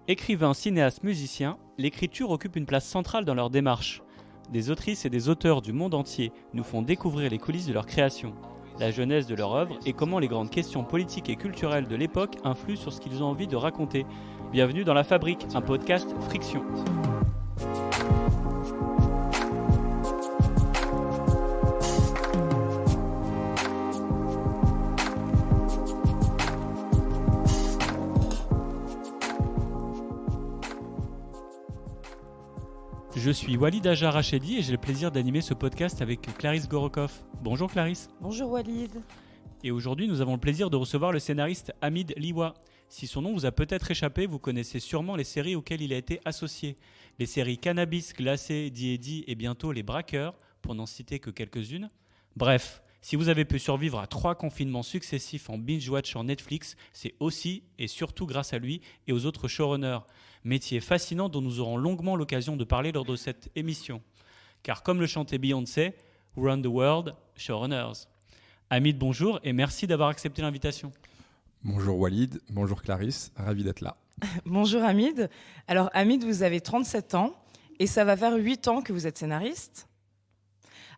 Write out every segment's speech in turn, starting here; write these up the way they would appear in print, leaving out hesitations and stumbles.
Écrivains, cinéastes, musiciens, l'écriture occupe une place centrale dans leur démarche. Des autrices et des auteurs du monde entier nous font découvrir les coulisses de leur création, la genèse de leur œuvre et comment les grandes questions politiques et culturelles de l'époque influent sur ce qu'ils ont envie de raconter. Bienvenue dans La Fabrique, un podcast Friction. Je suis Walid Ajar Rachedi et j'ai le plaisir d'animer ce podcast avec Clarisse Gorokoff. Bonjour Clarisse. Bonjour Walid. Et aujourd'hui, nous avons le plaisir de recevoir le scénariste Hamid Liwa. Si son nom vous a peut-être échappé, vous connaissez sûrement les séries auxquelles il a été associé. Les séries Cannabis, Glacé, D&D et bientôt Les Braqueurs, pour n'en citer que quelques-unes. Bref, si vous avez pu survivre à 3 confinements successifs en binge-watch sur Netflix, c'est aussi et surtout grâce à lui et aux autres showrunners. Métier fascinant dont nous aurons longuement l'occasion de parler lors de cette émission. Car comme le chantait Beyoncé, Run the World, Showrunners. Hamid, bonjour et merci d'avoir accepté l'invitation. Bonjour Walid, bonjour Clarisse, ravi d'être là. Bonjour Hamid. Alors Hamid, vous avez 37 ans et ça va faire 8 ans que vous êtes scénariste.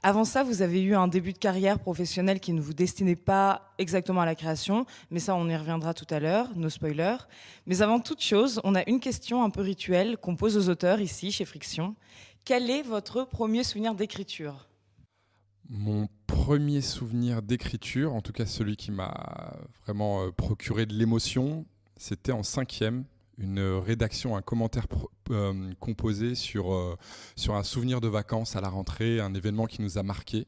Avant ça, vous avez eu un début de carrière professionnelle qui ne vous destinait pas exactement à la création, mais ça, on y reviendra tout à l'heure, no spoilers. Mais avant toute chose, on a une question un peu rituelle qu'on pose aux auteurs ici, chez Friction. Quel est votre premier souvenir d'écriture ? Mon premier souvenir d'écriture, en tout cas celui qui m'a vraiment procuré de l'émotion, c'était en 5e. Une rédaction, un commentaire composé sur un souvenir de vacances à la rentrée, un événement qui nous a marqué.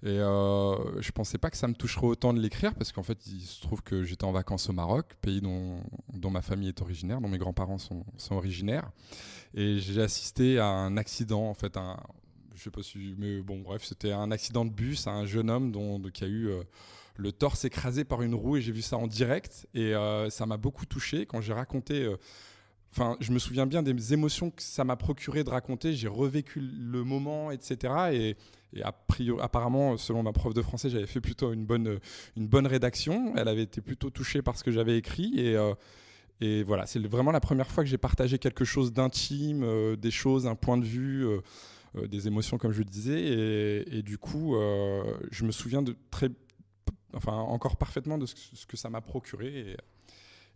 Et je ne pensais pas que ça me toucherait autant de l'écrire parce qu'en fait, il se trouve que j'étais en vacances au Maroc, pays dont ma famille est originaire, dont mes grands-parents sont originaires. Et j'ai assisté à un accident, en fait, je sais pas si, mais bon, bref, c'était un accident de bus à un jeune homme qui a eu le torse écrasé par une roue et j'ai vu ça en direct et ça m'a beaucoup touché quand j'ai raconté. Je me souviens bien des émotions que ça m'a procuré de raconter. J'ai revécu le moment, etc. Et apparemment, selon ma prof de français, j'avais fait plutôt une bonne rédaction. Elle avait été plutôt touchée par ce que j'avais écrit et voilà, c'est vraiment la première fois que j'ai partagé quelque chose d'intime, des choses, un point de vue. Des émotions comme je le disais et du coup je me souviens encore parfaitement de ce que ça m'a procuré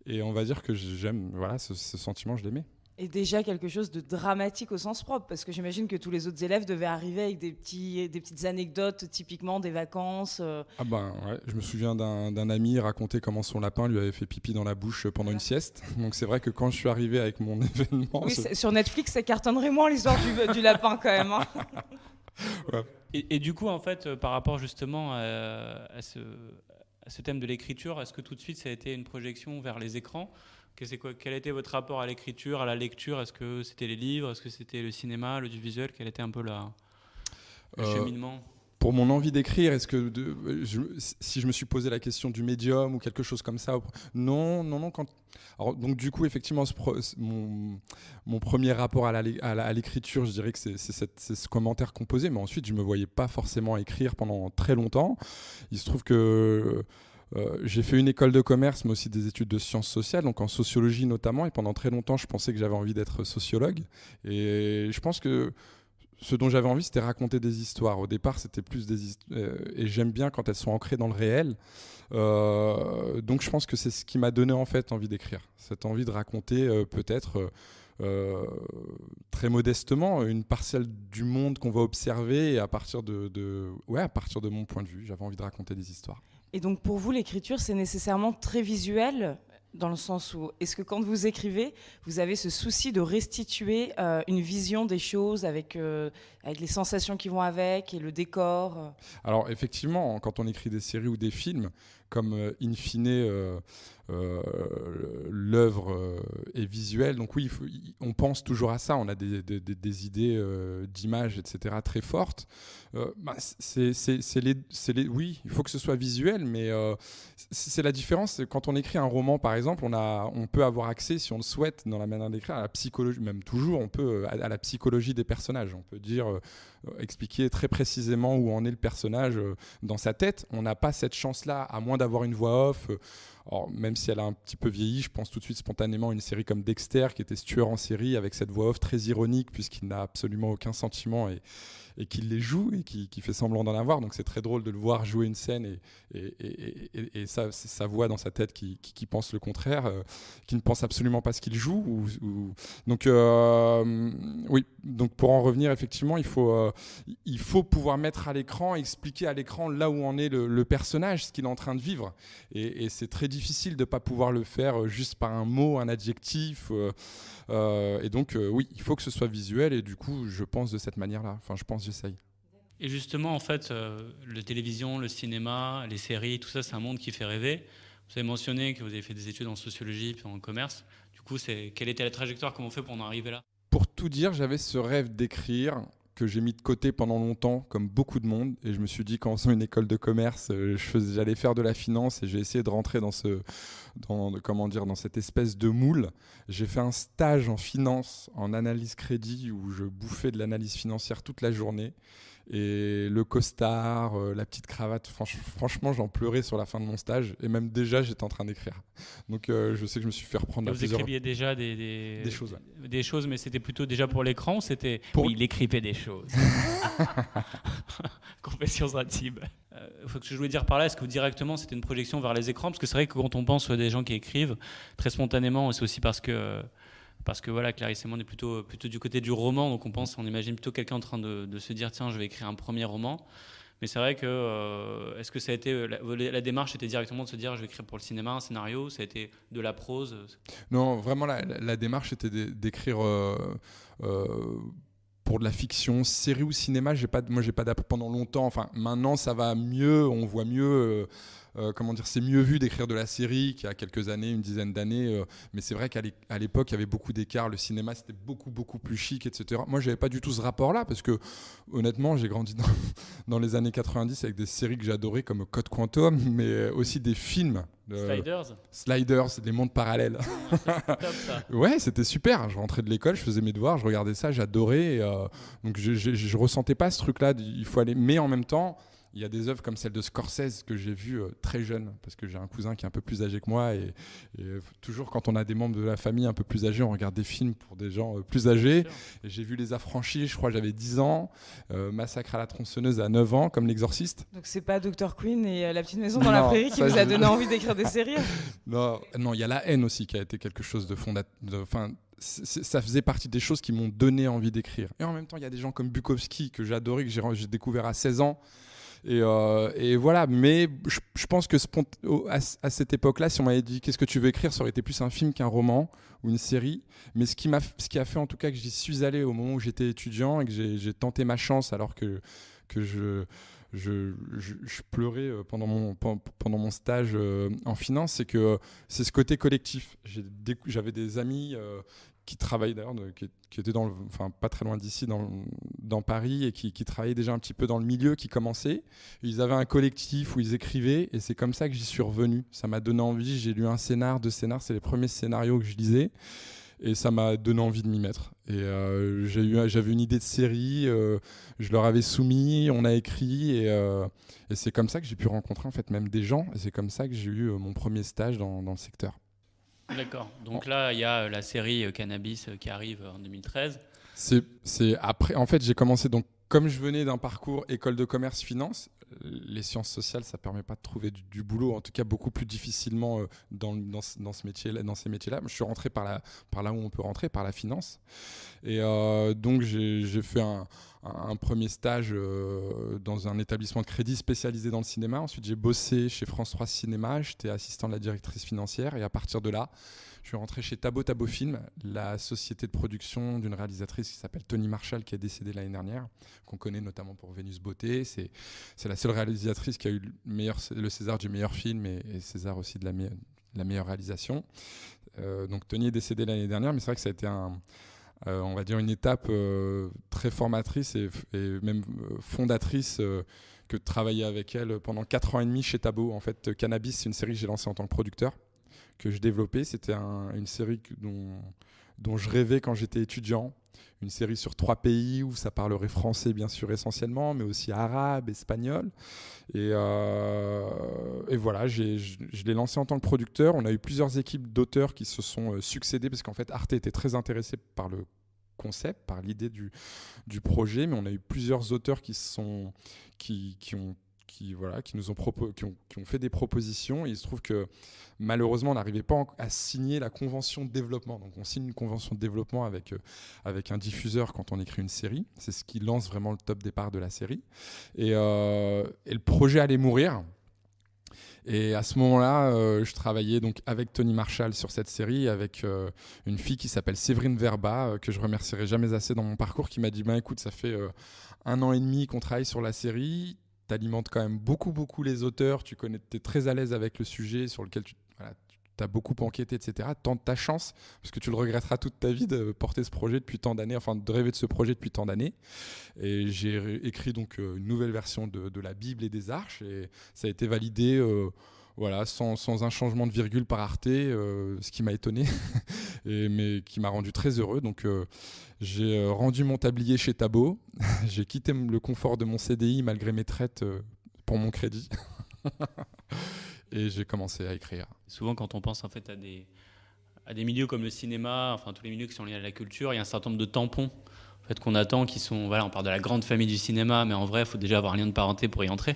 et on va dire que j'aime ce sentiment, je l'aimais. Et déjà quelque chose de dramatique au sens propre, parce que j'imagine que tous les autres élèves devaient arriver avec des petites anecdotes, typiquement des vacances. Ouais, je me souviens d'un ami raconter comment son lapin lui avait fait pipi dans la bouche pendant une sieste. Donc c'est vrai que quand je suis arrivé avec mon événement... Oui, sur Netflix, ça cartonnerait moins l'histoire du lapin quand même. Hein. Ouais. Et du coup, en fait, par rapport justement à ce thème de l'écriture, est-ce que tout de suite ça a été une projection vers les écrans ? Quel était votre rapport à l'écriture, à la lecture ? Est-ce que c'était les livres ? Est-ce que c'était le cinéma, l'audiovisuel ? Quel était un peu le cheminement ? Pour mon envie d'écrire, si je me suis posé la question du médium ou quelque chose comme ça, non. Alors, donc du coup, effectivement, mon premier rapport à l'écriture, je dirais que c'est ce commentaire composé, mais ensuite, je ne me voyais pas forcément écrire pendant très longtemps. Il se trouve que j'ai fait une école de commerce, mais aussi des études de sciences sociales, donc en sociologie notamment, et pendant très longtemps, je pensais que j'avais envie d'être sociologue. Et je pense que ce dont j'avais envie, c'était raconter des histoires. Au départ, c'était plus des histoires, et j'aime bien quand elles sont ancrées dans le réel. Donc je pense que c'est ce qui m'a donné en fait envie d'écrire. Cette envie de raconter peut-être très modestement une parcelle du monde qu'on va observer et à partir de mon point de vue, j'avais envie de raconter des histoires. Et donc pour vous, l'écriture, c'est nécessairement très visuel, dans le sens où, est-ce que quand vous écrivez, vous avez ce souci de restituer une vision des choses avec les sensations qui vont avec et le décor ? Alors effectivement, quand on écrit des séries ou des films, comme in fine l'œuvre est visuelle, donc oui, on pense toujours à ça, on a des idées d'images, etc. très fortes. Oui, il faut que ce soit visuel, mais c'est la différence. Quand on écrit un roman, par exemple, on peut avoir accès, si on le souhaite, dans la manière d'écrire, à la psychologie, même toujours, on peut à la psychologie des personnages. On peut dire, expliquer très précisément où en est le personnage dans sa tête. On n'a pas cette chance-là, à moins d'avoir une voix off. Alors, même si elle a un petit peu vieilli, je pense tout de suite spontanément à une série comme Dexter, qui était ce tueur en série avec cette voix off très ironique, puisqu'il n'a absolument aucun sentiment et qu'il les joue et qui fait semblant d'en avoir. Donc c'est très drôle de le voir jouer une scène et ça, c'est sa voix dans sa tête qui pense le contraire, qui ne pense absolument pas ce qu'il joue. Donc oui, donc pour en revenir, effectivement, il faut pouvoir mettre à l'écran, expliquer à l'écran là où en est le personnage, ce qu'il est en train de vivre. Et c'est très difficile de ne pas pouvoir le faire juste par un mot, un adjectif. Et donc, oui, il faut que ce soit visuel. Et du coup, je pense de cette manière-là. Enfin, j'essaye. Et justement, en fait, la télévision, le cinéma, les séries, tout ça, c'est un monde qui fait rêver. Vous avez mentionné que vous avez fait des études en sociologie puis en commerce. Du coup, quelle était la trajectoire, comment on fait pour en arriver là? Pour tout dire, j'avais ce rêve d'écrire que j'ai mis de côté pendant longtemps, comme beaucoup de monde. Et je me suis dit qu'en faisant une école de commerce, j'allais faire de la finance et j'ai essayé de rentrer dans cette espèce de moule. J'ai fait un stage en finance, en analyse crédit, où je bouffais de l'analyse financière toute la journée. Et le costard, la petite cravate, franchement, j'en pleurais sur la fin de mon stage. Et même déjà, j'étais en train d'écrire. Donc, je sais que je me suis fait reprendre. Vous écriviez déjà des choses, ouais. Des choses, mais c'était plutôt déjà pour l'écran ou c'était... Oui, il écrivait des choses. Confessions intimes. Faut que je voulais dire par là, est-ce que directement c'était une projection vers les écrans? Parce que c'est vrai que quand on pense à des gens qui écrivent, très spontanément, c'est aussi parce que voilà, Clarisse et moi on est plutôt du côté du roman, donc on imagine plutôt quelqu'un en train de se dire tiens, je vais écrire un premier roman. Mais c'est vrai que est-ce que ça a été la démarche était directement de se dire je vais écrire pour le cinéma un scénario, ça a été de la prose? Non, vraiment la démarche était d'écrire pour de la fiction, série ou cinéma. J'ai pas d'appris pendant longtemps. Enfin, maintenant ça va mieux, on voit mieux. C'est mieux vu d'écrire de la série qu'il y a quelques années, une dizaine d'années. Mais c'est vrai qu'à l'époque, il y avait beaucoup d'écarts. Le cinéma, c'était beaucoup, beaucoup plus chic, etc. Moi, je n'avais pas du tout ce rapport-là parce que, honnêtement, j'ai grandi dans les années 90 avec des séries que j'adorais comme Code Quantum, mais aussi des films. Sliders, les mondes parallèles. C'est top, ça. Ouais, c'était super. Je rentrais de l'école, je faisais mes devoirs, je regardais ça, j'adorais. Donc, je ressentais pas ce truc-là. Il faut aller. Mais en même temps, il y a des œuvres comme celle de Scorsese que j'ai vues très jeune, parce que j'ai un cousin qui est un peu plus âgé que moi. Et toujours, quand on a des membres de la famille un peu plus âgés, on regarde des films pour des gens plus âgés. Et j'ai vu Les Affranchis, je crois que j'avais 10 ans. Massacre à la tronçonneuse à 9 ans, comme L'Exorciste. Donc c'est pas Dr. Queen et La Petite Maison dans la Prairie qui vous a donné envie d'écrire des séries? Non, il y a La Haine aussi qui a été quelque chose de fondateur. Ça faisait partie des choses qui m'ont donné envie d'écrire. Et en même temps, il y a des gens comme Bukowski que j'adorais, que j'ai découvert à 16 ans. Et voilà, mais je pense que à cette époque-là, si on m'avait dit qu'est-ce que tu veux écrire, ça aurait été plus un film qu'un roman ou une série. Mais ce qui a fait en tout cas que j'y suis allé au moment où j'étais étudiant et que j'ai tenté ma chance alors que je pleurais pendant mon stage en finance, c'est que c'est ce côté collectif. J'avais des amis qui travaillent d'ailleurs, qui étaient pas très loin d'ici, dans Paris, et qui travaillaient déjà un petit peu dans le milieu, qui commençaient. Ils avaient un collectif où ils écrivaient, et c'est comme ça que j'y suis revenu. Ça m'a donné envie. J'ai lu un scénar, 2 scénars, c'est les premiers scénarios que je lisais. Et ça m'a donné envie de m'y mettre. Et j'avais une idée de série, je leur avais soumis, on a écrit, et c'est comme ça que j'ai pu rencontrer en fait même des gens. Et c'est comme ça que j'ai eu mon premier stage dans le secteur. D'accord. Donc là, il y a la série Cannabis qui arrive en 2013. C'est après. En fait, j'ai commencé donc. Comme je venais d'un parcours école de commerce finance, les sciences sociales, ça ne permet pas de trouver du boulot, en tout cas beaucoup plus difficilement dans ce métier-là, dans ces métiers-là. Je suis rentré par là où on peut rentrer, par la finance. Et donc j'ai fait un premier stage dans un établissement de crédit spécialisé dans le cinéma. Ensuite, j'ai bossé chez France 3 Cinéma. J'étais assistant de la directrice financière. Et à partir de là, je suis rentré chez Tabo Tabo Film, la société de production d'une réalisatrice qui s'appelle Tony Marshall, qui est décédée l'année dernière, qu'on connaît notamment pour Vénus Beauté. C'est la seule réalisatrice qui a eu le César du meilleur film et César aussi de la meilleure réalisation. Donc Tony est décédée l'année dernière, mais c'est vrai que ça a été on va dire une étape très formatrice et même fondatrice que de travailler avec elle pendant 4 ans et demi chez Tabo. En fait, Cannabis, c'est une série que j'ai lancée en tant que producteur, que je développais. C'était une série dont je rêvais quand j'étais étudiant. Une série sur 3 pays où ça parlerait français, bien sûr, essentiellement, mais aussi arabe, espagnol. Et voilà, je l'ai lancé en tant que producteur. On a eu plusieurs équipes d'auteurs qui se sont succédées, parce qu'en fait, Arte était très intéressé par le concept, par l'idée du projet, mais on a eu plusieurs auteurs qui nous ont fait des propositions. Et il se trouve que malheureusement, on n'arrivait pas à signer la convention de développement. Donc on signe une convention de développement avec un diffuseur quand on écrit une série. C'est ce qui lance vraiment le top départ de la série. Et le projet allait mourir. Et à ce moment-là, je travaillais donc avec Tony Marshall sur cette série, avec une fille qui s'appelle Séverine Verba, que je remercierai jamais assez dans mon parcours, qui m'a dit écoute, ça fait 1 an et demi qu'on travaille sur la série, t'alimentes quand même beaucoup les auteurs, t'es très à l'aise avec le sujet sur lequel tu as beaucoup enquêté, etc. Tente ta chance, parce que tu le regretteras toute ta vie de porter ce projet depuis tant d'années, enfin de rêver de ce projet depuis tant d'années. Et j'ai écrit donc une nouvelle version de la Bible et des Arches, et ça a été validé sans un changement de virgule par Arte, ce qui m'a étonné, mais qui m'a rendu très heureux. Donc j'ai rendu mon tablier chez Tabot, j'ai quitté le confort de mon CDI malgré mes traites pour mon crédit. Et j'ai commencé à écrire. Souvent, quand on pense en fait à des milieux comme le cinéma, enfin tous les milieux qui sont liés à la culture, il y a un certain nombre de tampons en fait, qu'on attend, qui sont, on parle de la grande famille du cinéma, mais en vrai, il faut déjà avoir un lien de parenté pour y entrer.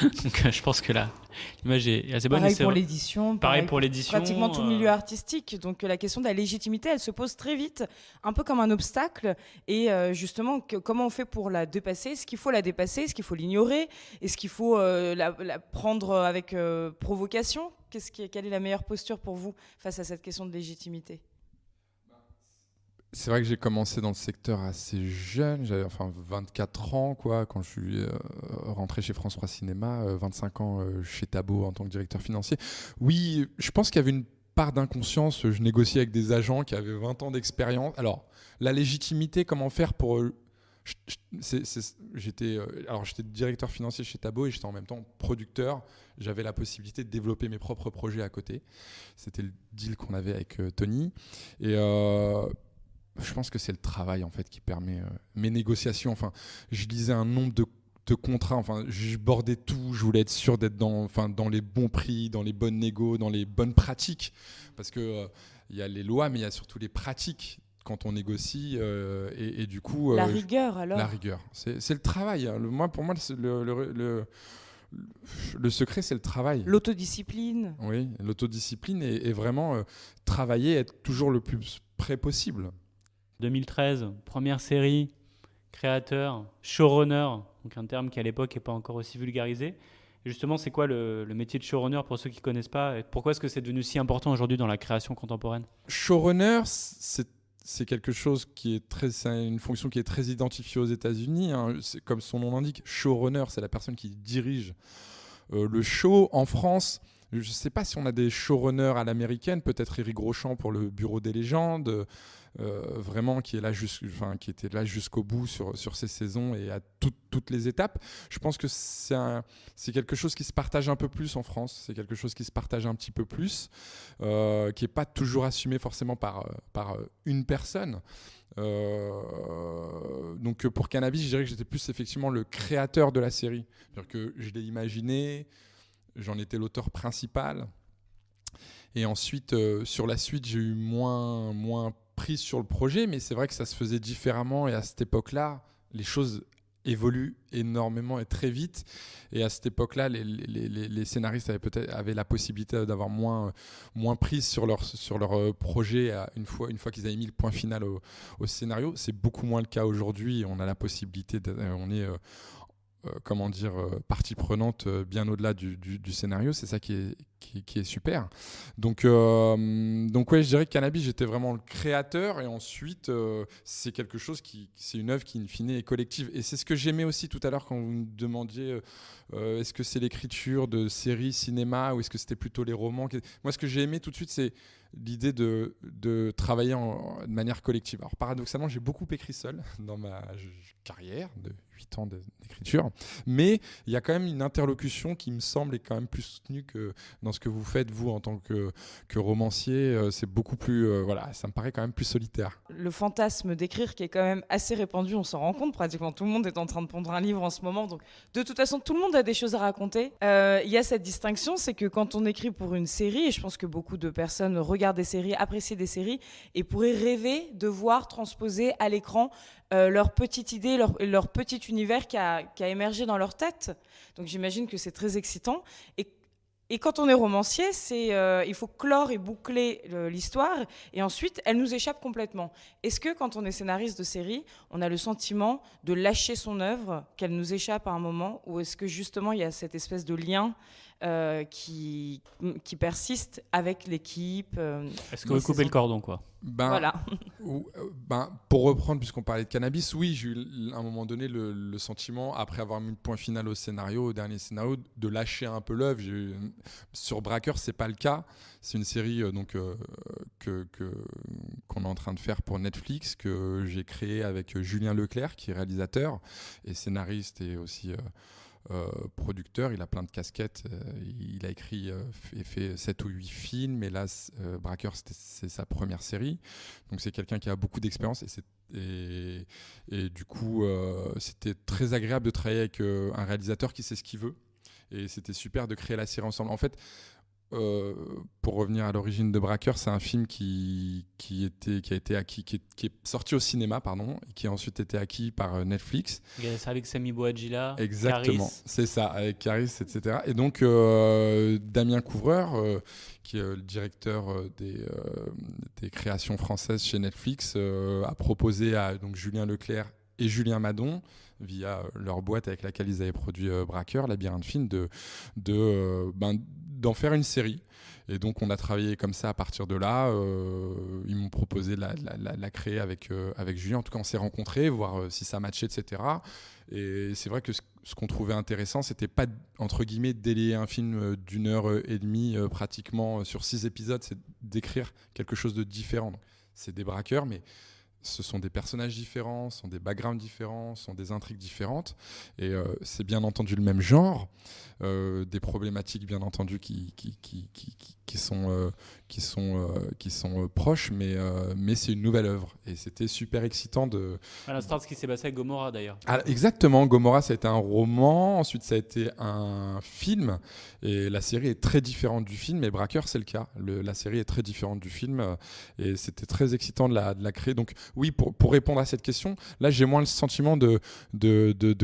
Donc je pense que là, l'image est assez bonne. Pareil pour l'édition. Pareil pour l'édition. Pratiquement tout le milieu artistique. Donc la question de la légitimité, elle se pose très vite, un peu comme un obstacle. Et justement, comment on fait pour la dépasser ? Est-ce qu'il faut la dépasser ? Est-ce qu'il faut l'ignorer ? Est-ce qu'il faut la prendre avec provocation ? Quelle est la meilleure posture pour vous face à cette question de légitimité ? C'est vrai que j'ai commencé dans le secteur assez jeune, j'avais 24 ans quand je suis rentré chez France 3 Cinéma, 25 ans chez Tabot en tant que directeur financier. Oui, je pense qu'il y avait une part d'inconscience, je négociais avec des agents qui avaient 20 ans d'expérience. Alors, la légitimité, comment faire pour... J'étais directeur financier chez Tabot et j'étais en même temps producteur. J'avais la possibilité de développer mes propres projets à côté. C'était le deal qu'on avait avec Tony. Et... je pense que c'est le travail en fait qui permet mes négociations. Je lisais un nombre de contrats. Je bordais tout. Je voulais être sûr d'être dans les bons prix, dans les bonnes négos, dans les bonnes pratiques. Parce que y a les lois, mais il y a surtout les pratiques quand on négocie. Et du coup, la rigueur alors. La rigueur, c'est le travail. Pour moi, le secret, c'est le travail. L'autodiscipline. Oui, l'autodiscipline et vraiment travailler, être toujours le plus près possible. 2013, première série, créateur, showrunner, donc un terme qui à l'époque n'est pas encore aussi vulgarisé. Et justement, c'est quoi le métier de showrunner pour ceux qui ne connaissent pas ? Et pourquoi est-ce que c'est devenu si important aujourd'hui dans la création contemporaine ? Showrunner, c'est quelque chose c'est une fonction qui est très identifiée aux États-Unis. C'est comme son nom l'indique, showrunner, c'est la personne qui dirige le show. En France, je ne sais pas si on a des showrunners à l'américaine, peut-être Éric Rochant pour le Bureau des légendes, vraiment qui était là jusqu'au bout sur ces saisons et à toutes les étapes. Je pense que c'est quelque chose qui se partage un peu plus en France, c'est quelque chose qui se partage un petit peu plus, qui n'est pas toujours assumé forcément par une personne. Donc pour Cannabis, je dirais que j'étais plus effectivement le créateur de la série. C'est-à-dire que je l'ai imaginé, j'en étais l'auteur principal. Et ensuite, sur la suite, j'ai eu moins prise sur le projet, mais c'est vrai que ça se faisait différemment. Et à cette époque-là, les choses évoluent énormément et très vite. Et à cette époque-là, les scénaristes avaient la possibilité d'avoir moins prise sur leur projet une fois qu'ils avaient mis le point final au scénario. C'est beaucoup moins le cas aujourd'hui. On a la possibilité, on est partie prenante bien au-delà du scénario. C'est ça qui est super. Donc ouais, je dirais que Cannabis, j'étais vraiment le créateur, et ensuite c'est quelque chose c'est une œuvre qui in fine est collective, et c'est ce que j'aimais aussi tout à l'heure quand vous me demandiez est-ce que c'est l'écriture de séries cinéma ou est-ce que c'était plutôt les romans. Moi, ce que j'ai aimé tout de suite, c'est l'idée de travailler de manière collective. Alors paradoxalement, j'ai beaucoup écrit seul dans ma carrière de 8 ans d'écriture, mais il y a quand même une interlocution qui me semble est quand même plus soutenue que dans ce que vous faites, vous, en tant que romancier, c'est beaucoup plus... ça me paraît quand même plus solitaire. Le fantasme d'écrire qui est quand même assez répandu, on s'en rend compte, pratiquement tout le monde est en train de pondre un livre en ce moment, donc de toute façon, tout le monde a des choses à raconter. Il y a cette distinction, c'est que quand on écrit pour une série, et je pense que beaucoup de personnes regardent des séries, apprécient des séries, et pourraient rêver de voir transposer à l'écran leur petite idée, leur petit univers qui a émergé dans leur tête. Donc j'imagine que c'est très excitant. Et quand on est romancier, il faut clore et boucler l'histoire, et ensuite, elle nous échappe complètement. Est-ce que quand on est scénariste de série, on a le sentiment de lâcher son œuvre, qu'elle nous échappe à un moment, ou est-ce que justement il y a cette espèce de lien qui persiste avec l'équipe Est-ce que vous coupez le cordon, quoi? Voilà. Pour reprendre, puisqu'on parlait de cannabis, oui, j'ai eu à un moment donné le sentiment, après avoir mis le point final au dernier scénario, de lâcher un peu l'œuvre. Sur Braqueur, c'est pas le cas. C'est une série qu'on est en train de faire pour Netflix, que j'ai créée avec Julien Leclerc, qui est réalisateur et scénariste et aussi producteur. Il a plein de casquettes. Il a écrit et fait 7 ou 8 films, et là, Braqueur, c'est sa première série. Donc c'est quelqu'un qui a beaucoup d'expérience, et du coup, c'était très agréable de travailler avec un réalisateur qui sait ce qu'il veut. Et c'était super de créer la série ensemble. En fait, pour revenir à l'origine de Braqueur, c'est un film qui a été acquis, qui est sorti au cinéma, et qui a ensuite été acquis par Netflix. C'est avec Sami Bouadjila, exactement, Caris. c'est ça, avec Caris, etc. Et donc Damien Couvreur, qui est le directeur des créations françaises chez Netflix, a proposé à donc Julien Leclerc et Julien Madon, via leur boîte avec laquelle ils avaient produit Braqueur, Labyrinthe Film, d'en faire une série. Et donc on a travaillé comme ça à partir de là. Ils m'ont proposé de la créer avec Julien. En tout cas, on s'est rencontrés, voir si ça matchait, etc. Et c'est vrai que ce qu'on trouvait intéressant, c'était pas, entre guillemets, de délayer un film d'1h30 pratiquement sur 6 épisodes, c'est d'écrire quelque chose de différent. Donc, c'est des braqueurs, mais ce sont des personnages différents, ce sont des backgrounds différents, ce sont des intrigues différentes, et c'est bien entendu le même genre, des problématiques bien entendu qui sont proches, mais c'est une nouvelle œuvre, et c'était super excitant de... À l'instar de ce qui s'est passé avec Gomorrah, d'ailleurs. Ah, exactement, Gomorrah, ça a été un roman, ensuite ça a été un film, et la série est très différente du film, et Braqueur, c'est le cas. La série est très différente du film, et c'était très excitant de la créer. Donc oui, pour répondre à cette question, là j'ai moins le sentiment de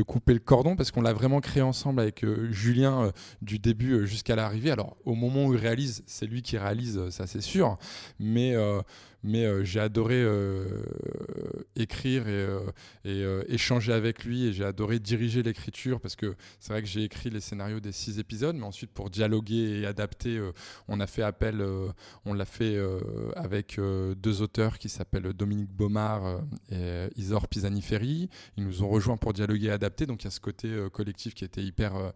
couper le cordon, parce qu'on l'a vraiment créé ensemble avec Julien du début jusqu'à l'arrivée. Alors au moment où il réalise, c'est lui qui réalise, ça c'est sûr, mais j'ai adoré écrire et échanger avec lui, et j'ai adoré diriger l'écriture, parce que c'est vrai que j'ai écrit les scénarios des 6 épisodes, mais ensuite pour dialoguer et adapter, on l'a fait avec 2 auteurs qui s'appellent Dominique Baumard et Isor Pisani-Ferry. Ils nous ont rejoints pour dialoguer et adapter, donc il y a ce côté collectif qui était hyper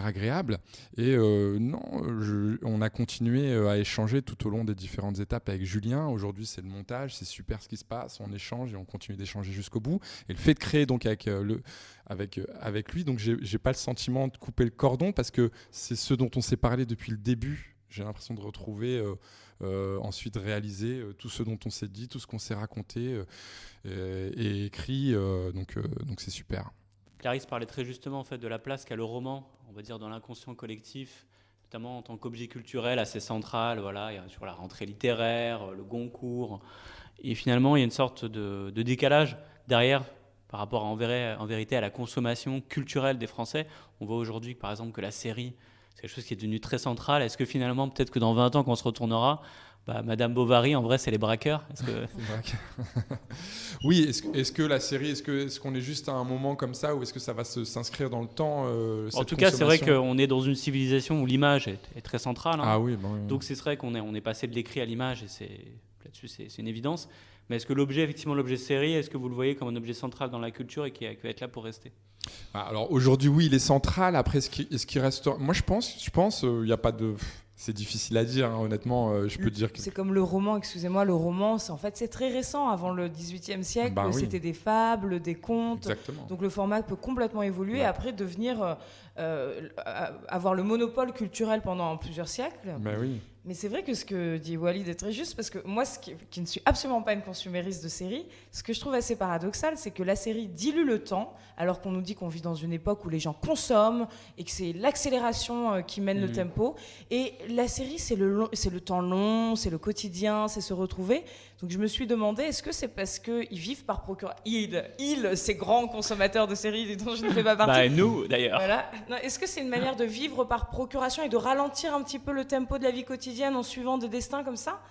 agréable. Et on a continué à échanger tout au long des différentes étapes avec Julien. Aujourd'hui, c'est le montage, c'est super ce qui se passe, on échange et on continue d'échanger jusqu'au bout. Et le fait de créer donc avec lui, donc j'ai pas le sentiment de couper le cordon, parce que c'est ce dont on s'est parlé depuis le début. J'ai l'impression de retrouver ensuite réaliser tout ce dont on s'est dit, tout ce qu'on s'est raconté et écrit, donc c'est super. Clarisse parlait très justement en fait de la place qu'a le roman, on va dire, dans l'inconscient collectif, notamment en tant qu'objet culturel assez central. Voilà, il y a sur la rentrée littéraire, le Goncourt, et finalement il y a une sorte de décalage derrière par rapport en vérité à la consommation culturelle des Français. On voit aujourd'hui par exemple que la série, c'est quelque chose qui est devenu très central. Est-ce que finalement, peut-être que dans 20 ans, quand on se retournera, Madame Bovary, en vrai, c'est les braqueurs. Oui, est-ce que la série, est-ce qu'on est juste à un moment comme ça, ou est-ce que ça va s'inscrire dans le temps En tout cas, c'est vrai qu'on est dans une civilisation où l'image est très centrale. Ah oui, oui. Donc c'est vrai qu'on est passé de l'écrit à l'image, et là-dessus, c'est une évidence. Mais est-ce que l'objet série, est-ce que vous le voyez comme un objet central dans la culture et qui va être là pour rester ? Alors aujourd'hui, oui, il est central. Après, est-ce qu'il reste... Moi, je pense, il n'y a pas de... C'est difficile à dire, hein, honnêtement. Je peux te dire que C'est comme le roman, excusez-moi, le roman, c'est très récent. Avant le XVIIIe siècle, oui. C'était des fables, des contes. Exactement. Donc le format peut complètement évoluer et après devenir avoir le monopole culturel pendant plusieurs siècles. Oui. Mais c'est vrai que ce que dit Walid est très juste, parce que moi, qui ne suis absolument pas une consumériste de séries, ce que je trouve assez paradoxal, c'est que la série dilue le temps, alors qu'on nous dit qu'on vit dans une époque où les gens consomment et que c'est l'accélération qui mène le tempo. Et la série, c'est le temps long, c'est le quotidien, c'est se retrouver. Donc je me suis demandé, est-ce que c'est parce qu'ils vivent par procuration, ces grands consommateurs de séries dont je ne fais pas partie. Nous, d'ailleurs. Voilà. Non, est-ce que c'est une manière de vivre par procuration et de ralentir un petit peu le tempo de la vie quotidienne en suivant des destins comme ça?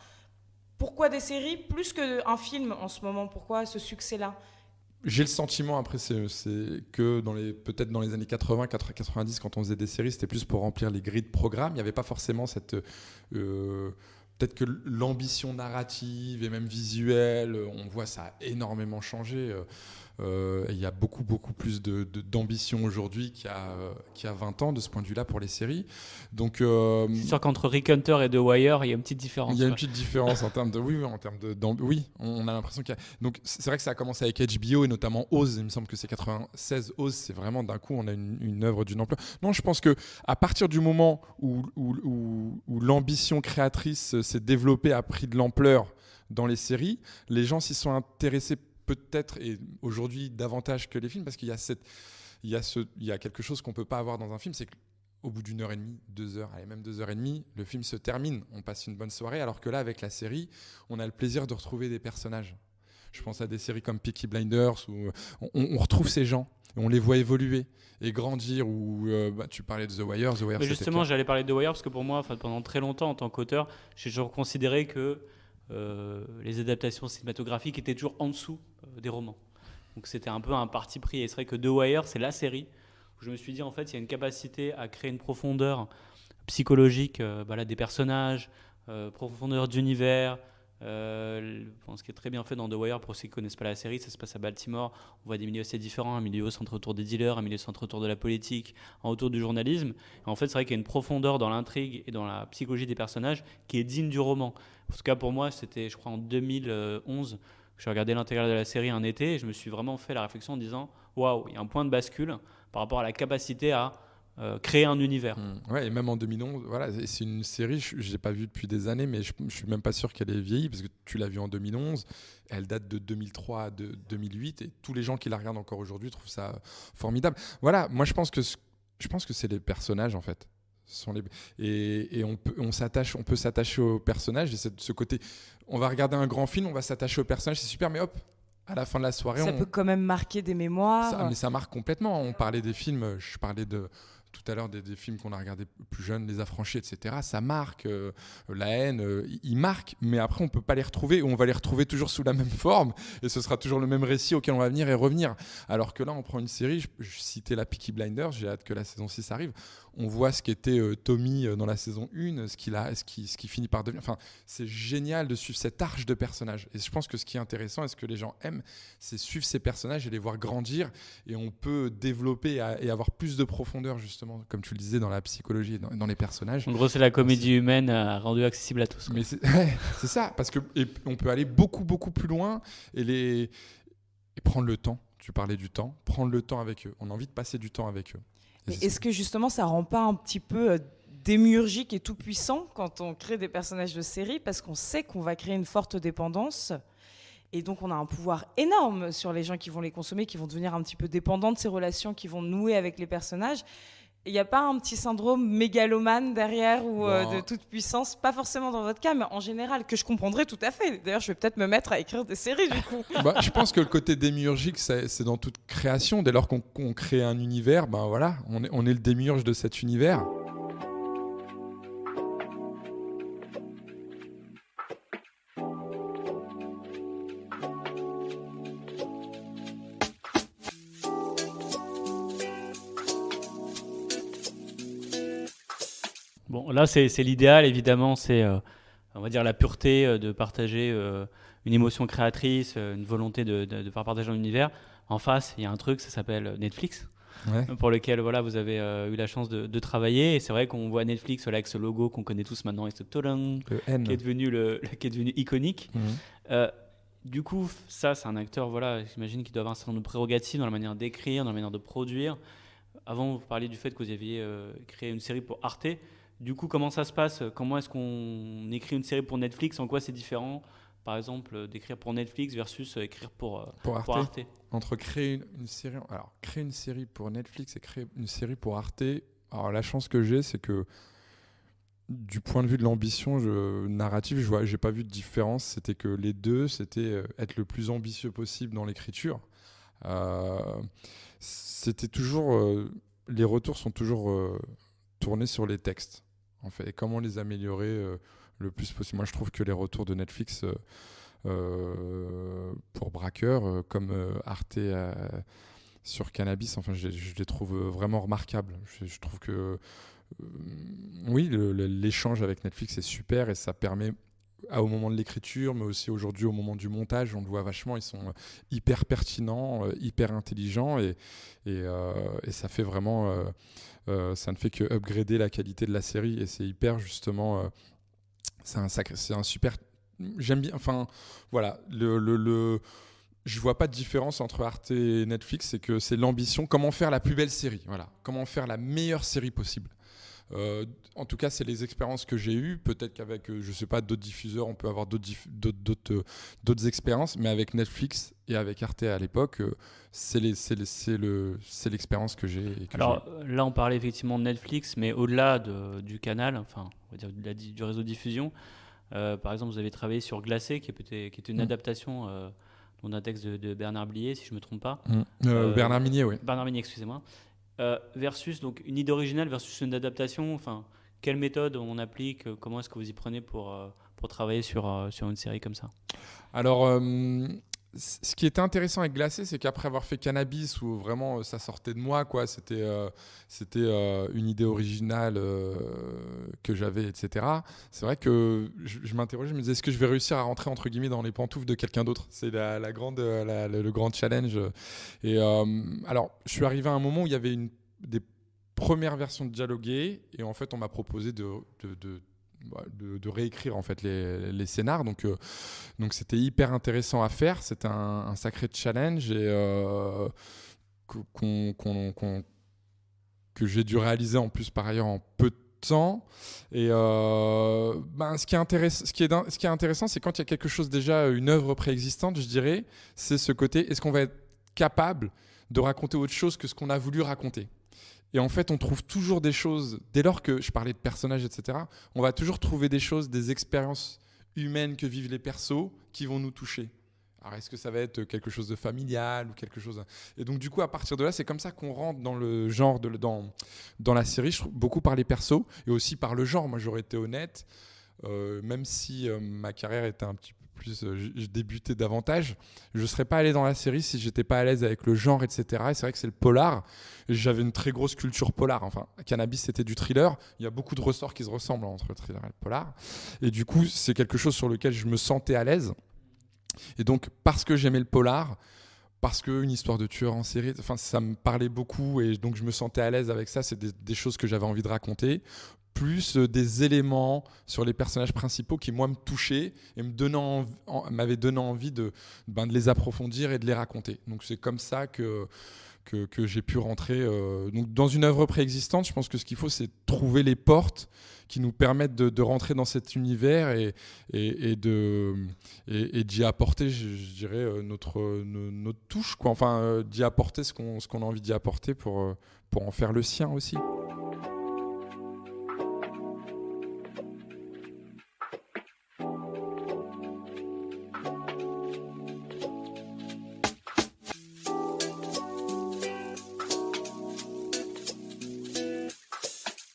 Pourquoi des séries plus qu'un film en ce moment? Pourquoi ce succès-là? J'ai le sentiment, après, c'est que peut-être dans les années 80, 90, quand on faisait des séries, c'était plus pour remplir les grilles de programme. Il n'y avait pas forcément cette... peut-être que l'ambition narrative et même visuelle, on voit ça a énormément changé. Il y a beaucoup plus d'ambition aujourd'hui qu'il y a 20 ans de ce point de vue-là pour les séries. Donc, c'est sûr qu'entre Rick Hunter et The Wire, il y a une petite différence. Il y a une petite différence en termes de... Oui, on a l'impression qu'il y a... Donc c'est vrai que ça a commencé avec HBO et notamment Oz, il me semble que c'est 96. Oz, c'est vraiment d'un coup, on a une œuvre d'une ampleur. Non, je pense qu'à partir du moment où l'ambition créatrice s'est développée, a pris de l'ampleur dans les séries, les gens s'y sont intéressés peut-être, et aujourd'hui davantage que les films, parce qu'il y a quelque chose qu'on ne peut pas avoir dans un film, c'est qu'au bout d'une heure et demie, 2 heures, allez, même 2 heures et demie, le film se termine, on passe une bonne soirée, alors que là, avec la série, on a le plaisir de retrouver des personnages. Je pense à des séries comme Peaky Blinders, où on retrouve ces gens, et on les voit évoluer et grandir, ou tu parlais de The Wire. Mais justement, j'allais parler de The Wire, parce que pour moi, pendant très longtemps, en tant qu'auteur, j'ai toujours considéré que les adaptations cinématographiques étaient toujours en dessous des romans. Donc c'était un peu un parti pris. Et c'est vrai que The Wire, c'est la série où je me suis dit, en fait, il y a une capacité à créer une profondeur psychologique des personnages, profondeur d'univers. Ce qui est très bien fait dans The Wire, pour ceux qui ne connaissent pas la série, ça se passe à Baltimore. On voit des milieux assez différents, un milieu centré autour des dealers, un milieu centré autour de la politique, autour du journalisme. Et en fait, c'est vrai qu'il y a une profondeur dans l'intrigue et dans la psychologie des personnages qui est digne du roman. En tout cas, pour moi, c'était, je crois, en 2011 que j'ai regardé l'intégrale de la série un été, et je me suis vraiment fait la réflexion en disant waouh, il y a un point de bascule par rapport à la capacité à créer un univers. Ouais, et même en 2011, voilà, c'est une série, je ne l'ai pas vue depuis des années, mais je ne suis même pas sûr qu'elle ait vieilli, parce que tu l'as vue en 2011, elle date de 2003 à 2008, et tous les gens qui la regardent encore aujourd'hui trouvent ça formidable. Voilà, moi je pense que c'est les personnages, en fait. Et on peut s'attacher aux personnages, et ce côté, on va regarder un grand film, on va s'attacher aux personnages, c'est super, mais hop, à la fin de la soirée, ça peut quand même marquer des mémoires. Mais ça marque complètement. On parlait des films, je parlais tout à l'heure des films qu'on a regardés plus jeunes, Les Affranchis, etc. Ça marque, La Haine, ils marquent, mais après on peut pas les retrouver, ou on va les retrouver toujours sous la même forme, et ce sera toujours le même récit auquel on va venir et revenir. Alors que là, on prend une série, je citais la Peaky Blinders, j'ai hâte que la saison 6 arrive. On voit ce qu'était Tommy dans la saison 1, ce qu'il finit par devenir. Enfin, c'est génial de suivre cette arche de personnages. Et je pense que ce qui est intéressant et ce que les gens aiment, c'est suivre ces personnages et les voir grandir. Et on peut développer et avoir plus de profondeur, justement, comme tu le disais, dans la psychologie et dans les personnages. En gros, c'est la comédie humaine rendue accessible à tous. Mais c'est ça, parce qu'on peut aller beaucoup plus loin et prendre le temps. Tu parlais du temps, prendre le temps avec eux. On a envie de passer du temps avec eux. Mais est-ce que justement ça rend pas un petit peu démiurgique et tout puissant quand on crée des personnages de série, parce qu'on sait qu'on va créer une forte dépendance, et donc on a un pouvoir énorme sur les gens qui vont les consommer, qui vont devenir un petit peu dépendants de ces relations qui vont nouer avec les personnages. Il n'y a pas un petit syndrome mégalomane derrière ou de toute puissance, pas forcément dans votre cas, mais en général, que je comprendrais tout à fait. D'ailleurs, je vais peut-être me mettre à écrire des séries du coup. Je pense que le côté démiurgique, c'est dans toute création. Dès lors qu'on crée un univers, voilà, on est le démiurge de cet univers. Bon, là, c'est l'idéal, évidemment, c'est, on va dire, la pureté de partager une émotion créatrice, une volonté de faire partager un univers. En face, il y a un truc, ça s'appelle Netflix. pour lequel vous avez eu la chance de travailler. Et c'est vrai qu'on voit Netflix avec ce logo qu'on connaît tous maintenant, et ce tolong, Le N. qui est devenu iconique. Du coup, ça, c'est un acteur, j'imagine qu'il doit avoir un certain nombre de prérogatives dans la manière d'écrire, dans la manière de produire. Avant, vous parliez du fait que vous aviez créé une série pour Arte. Du coup, comment ça se passe ? Comment est-ce qu'on écrit une série pour Netflix ? En quoi c'est différent, par exemple, d'écrire pour Netflix versus écrire pour Arte. Entre créer une série... Alors, créer une série pour Netflix et créer une série pour Arte, alors la chance que j'ai, c'est que du point de vue de l'ambition narrative, j'ai pas vu de différence. C'était que les deux, c'était être le plus ambitieux possible dans l'écriture. C'était toujours... les retours sont toujours tournés sur les textes, en fait. Et comment les améliorer le plus possible. Moi, je trouve que les retours de Netflix pour Braqueur, comme Arte sur Cannabis, enfin, je les trouve vraiment remarquables. Je trouve que oui, l'échange avec Netflix est super et ça permet au moment de l'écriture, mais aussi aujourd'hui au moment du montage, on le voit vachement, ils sont hyper pertinents, hyper intelligents et ça fait vraiment, ça ne fait que upgrader la qualité de la série et c'est hyper justement, c'est un super, j'aime bien, enfin voilà, je vois pas de différence entre Arte et Netflix, c'est que c'est l'ambition, comment faire la plus belle série, voilà, comment faire la meilleure série possible. En tout cas, c'est les expériences que j'ai eues. Peut-être qu'avec, je sais pas, d'autres diffuseurs, on peut avoir d'autres expériences. Mais avec Netflix et avec Arte à l'époque, c'est l'expérience que j'ai. Alors là, on parlait effectivement de Netflix, mais au-delà du canal, enfin, on va dire du réseau de diffusion. Par exemple, vous avez travaillé sur Glacé, qui était une adaptation d'un texte de Bernard Blier, si je me trompe pas. Bernard Minier, oui. Bernard Minier, excusez-moi. Versus donc une idée originale versus une adaptation, enfin, quelle méthode on applique, comment est-ce que vous y prenez pour travailler sur une série comme ça ? Alors, ce qui était intéressant avec Glacé, c'est qu'après avoir fait Cannabis, où vraiment ça sortait de moi, quoi, c'était une idée originale que j'avais, etc. C'est vrai que je m'interrogeais, je me disais, est-ce que je vais réussir à rentrer entre guillemets dans les pantoufles de quelqu'un d'autre ? C'est le grand challenge. Et alors, je suis arrivé à un moment où il y avait des premières versions de dialoguées, et en fait, on m'a proposé de réécrire en fait les scénars, donc c'était hyper intéressant à faire. C'était un sacré challenge et que j'ai dû réaliser en plus par ailleurs en peu de temps. Et ce qui est intéressant, c'est quand il y a quelque chose déjà, une œuvre préexistante, je dirais, c'est ce côté, est-ce qu'on va être capable de raconter autre chose que ce qu'on a voulu raconter ? Et en fait, on trouve toujours des choses, dès lors que je parlais de personnages, etc., on va toujours trouver des choses, des expériences humaines que vivent les persos qui vont nous toucher. Alors, est-ce que ça va être quelque chose de familial ou quelque chose... Et donc, du coup, à partir de là, c'est comme ça qu'on rentre dans le genre, dans la série, je trouve, beaucoup par les persos et aussi par le genre. Moi, j'aurais été honnête, même si ma carrière était un petit peu plus, je débutais davantage, je ne serais pas allé dans la série si j'étais pas à l'aise avec le genre, etc. Et c'est vrai que c'est le polar. J'avais une très grosse culture polar. Enfin, Cannabis, c'était du thriller. Il y a beaucoup de ressorts qui se ressemblent entre le thriller et le polar. Et du coup, c'est quelque chose sur lequel je me sentais à l'aise. Et donc, parce que j'aimais le polar, parce qu'une histoire de tueur en série, enfin, ça me parlait beaucoup et donc je me sentais à l'aise avec ça. C'est des choses que j'avais envie de raconter. Plus des éléments sur les personnages principaux qui, moi, me touchaient et m'avaient donné envie de les approfondir et de les raconter. Donc, c'est comme ça que j'ai pu rentrer. Donc, dans une œuvre préexistante, je pense que ce qu'il faut, c'est trouver les portes qui nous permettent de rentrer dans cet univers et d'y apporter, je dirais, notre touche, quoi. Enfin, d'y apporter ce qu'on a envie d'y apporter pour en faire le sien aussi.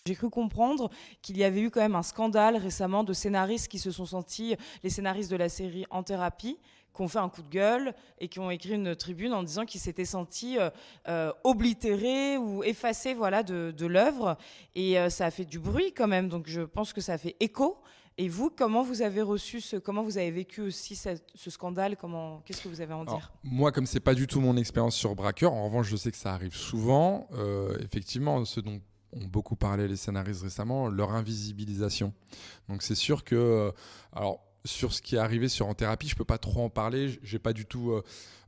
J'ai cru comprendre qu'il y avait eu quand même un scandale récemment de scénaristes qui se sont sentis, les scénaristes de la série En Thérapie, qui ont fait un coup de gueule et qui ont écrit une tribune en disant qu'ils s'étaient sentis oblitérés ou effacés voilà, de l'œuvre. Et ça a fait du bruit quand même, donc je pense que ça a fait écho. Et vous, comment vous avez comment vous avez vécu aussi ce scandale, qu'est-ce que vous avez à en dire? Alors, moi, comme c'est pas du tout mon expérience sur Braqueur, en revanche, je sais que ça arrive souvent. Effectivement, ce dont ont beaucoup parlé les scénaristes récemment, leur invisibilisation. Donc c'est sûr que, alors sur ce qui est arrivé sur En Thérapie, je peux pas trop en parler. J'ai pas du tout,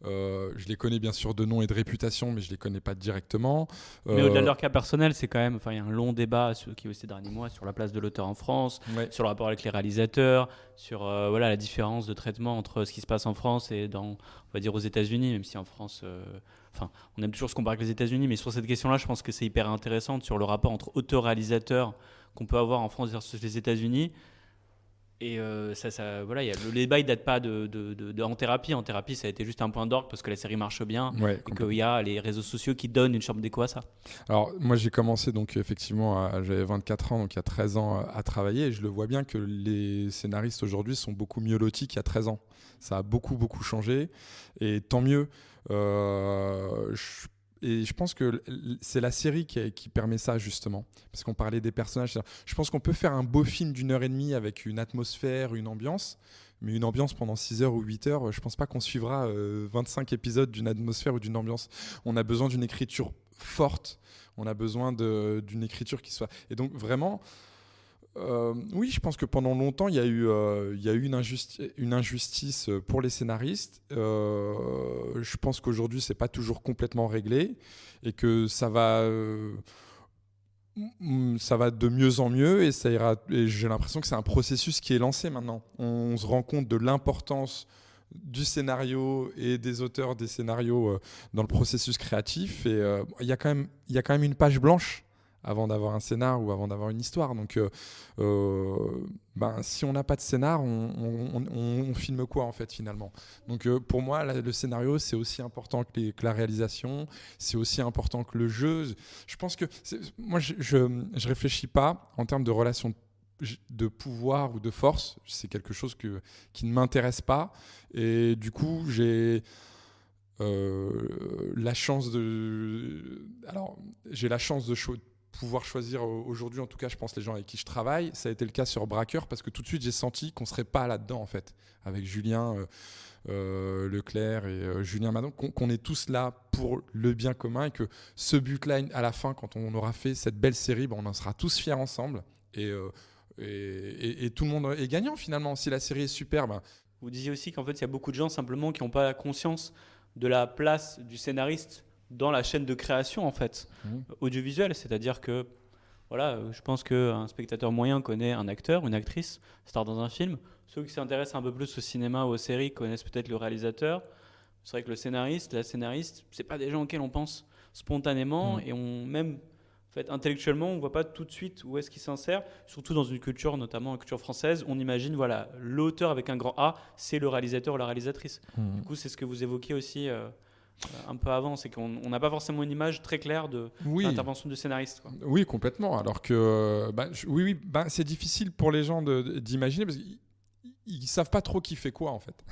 je les connais bien sûr de nom et de réputation, mais je les connais pas directement. Mais au-delà de leur cas personnel, c'est quand même, enfin, il y a un long débat ces derniers mois sur la place de l'auteur en France, Ouais. sur le rapport avec les réalisateurs, sur voilà la différence de traitement entre ce qui se passe en France et on va dire aux États-Unis, même si en France. Enfin, on aime toujours se comparer avec les États-Unis, mais sur cette question-là, je pense que c'est hyper intéressant sur le rapport entre auteur-réalisateur qu'on peut avoir en France versus les États-Unis. Et voilà, le débat, il date pas de En Thérapie. En Thérapie, ça a été juste un point d'orgue parce que la série marche bien Ouais, et qu'il y a les réseaux sociaux qui donnent une chambre d'écho à ça. Alors, moi, j'ai commencé, donc, effectivement, j'avais 24 ans, donc il y a 13 ans à travailler, et je le vois bien que les scénaristes aujourd'hui sont beaucoup mieux lotis qu'il y a 13 ans. Ça a beaucoup, beaucoup changé, et tant mieux. Et je pense que c'est la série qui permet ça, justement. Parce qu'on parlait des personnages. Je pense qu'on peut faire un beau film d'1h30 avec une atmosphère, une ambiance. Mais une ambiance pendant 6 heures ou 8 heures, je pense pas qu'on suivra 25 épisodes d'une atmosphère ou d'une ambiance. On a besoin d'une écriture forte. On a besoin d'une écriture qui soit... Et donc, vraiment... oui, je pense que pendant longtemps, il y a eu une injustice pour les scénaristes. Je pense qu'aujourd'hui, c'est pas toujours complètement réglé et que ça va de mieux en mieux et ça ira. Et j'ai l'impression que c'est un processus qui est lancé maintenant. On se rend compte de l'importance du scénario et des auteurs des scénarios dans le processus créatif. Et il y a quand même une page blanche avant d'avoir un scénar ou avant d'avoir une histoire. Donc, si on n'a pas de scénar, on filme quoi, en fait, finalement? Donc, pour moi, le scénario, c'est aussi important que la réalisation, c'est aussi important que le jeu. Je pense que... Moi, je réfléchis pas en termes de relations de pouvoir ou de force. C'est quelque chose qui ne m'intéresse pas. Et du coup, j'ai... la chance de... Alors, j'ai la chance de pouvoir choisir aujourd'hui, en tout cas, je pense, les gens avec qui je travaille. Ça a été le cas sur Braqueur parce que tout de suite, j'ai senti qu'on ne serait pas là-dedans, en fait, avec Julien Leclerc et Julien Madon, qu'on est tous là pour le bien commun et que ce but-là, à la fin, quand on aura fait cette belle série, on en sera tous fiers ensemble et tout le monde est gagnant, finalement. Si la série est super, Vous disiez aussi qu'en fait, il y a beaucoup de gens simplement qui n'ont pas conscience de la place du scénariste dans la chaîne de création en fait audiovisuelle, c'est-à-dire que voilà, je pense qu'un spectateur moyen connaît un acteur, une actrice, star dans un film. Ceux qui s'intéressent un peu plus au cinéma ou aux séries connaissent peut-être le réalisateur. C'est vrai que le scénariste, la scénariste, c'est pas des gens auxquels on pense spontanément et même en fait, intellectuellement, on voit pas tout de suite où est-ce qu'il s'insère, surtout dans une culture, notamment la culture française. On imagine, voilà, l'auteur avec un grand A, c'est le réalisateur ou la réalisatrice. Du coup, c'est ce que vous évoquiez aussi un peu avant, c'est qu'on n'a pas forcément une image très claire de l'intervention du scénariste, quoi. Oui, complètement. Alors que c'est difficile pour les gens d'imaginer parce qu'ils savent pas trop qui fait quoi, en fait.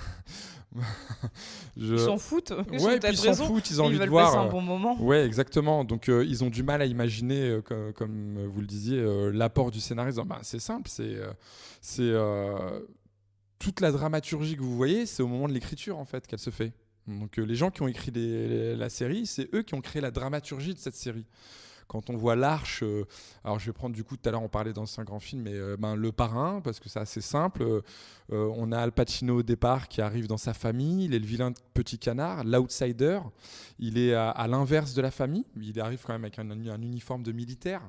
Ils s'en foutent. Ouais, puis ils s'en foutent, ils ont envie de voir. Passer un bon moment. Ouais, exactement. Donc ils ont du mal à imaginer, comme vous le disiez, l'apport du scénariste. C'est simple, c'est toute la dramaturgie que vous voyez, c'est au moment de l'écriture, en fait, qu'elle se fait. Donc les gens qui ont écrit la série, c'est eux qui ont créé la dramaturgie de cette série. Quand on voit l'Arche, alors je vais prendre du coup, tout à l'heure on parlait dans un grand film, mais Le Parrain, parce que c'est assez simple. On a Al Pacino au départ qui arrive dans sa famille, il est le vilain petit canard, l'outsider. Il est à l'inverse de la famille, il arrive quand même avec un uniforme de militaire.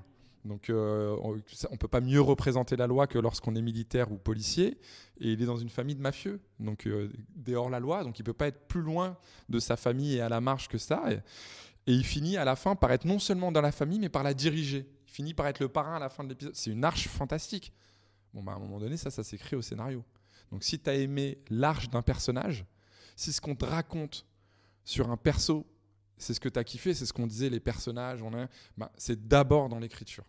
Donc on ne peut pas mieux représenter la loi que lorsqu'on est militaire ou policier. Et il est dans une famille de mafieux, donc des hors-la-loi, donc il ne peut pas être plus loin de sa famille et à la marge que ça. Et il finit à la fin par être non seulement dans la famille, mais par la diriger. Il finit par être le parrain à la fin de l'épisode. C'est une arche fantastique. À un moment donné, ça s'écrit au scénario. Donc si tu as aimé l'arche d'un personnage, si ce qu'on te raconte sur un perso, c'est ce que tu as kiffé, c'est ce qu'on disait, les personnages, c'est d'abord dans l'écriture.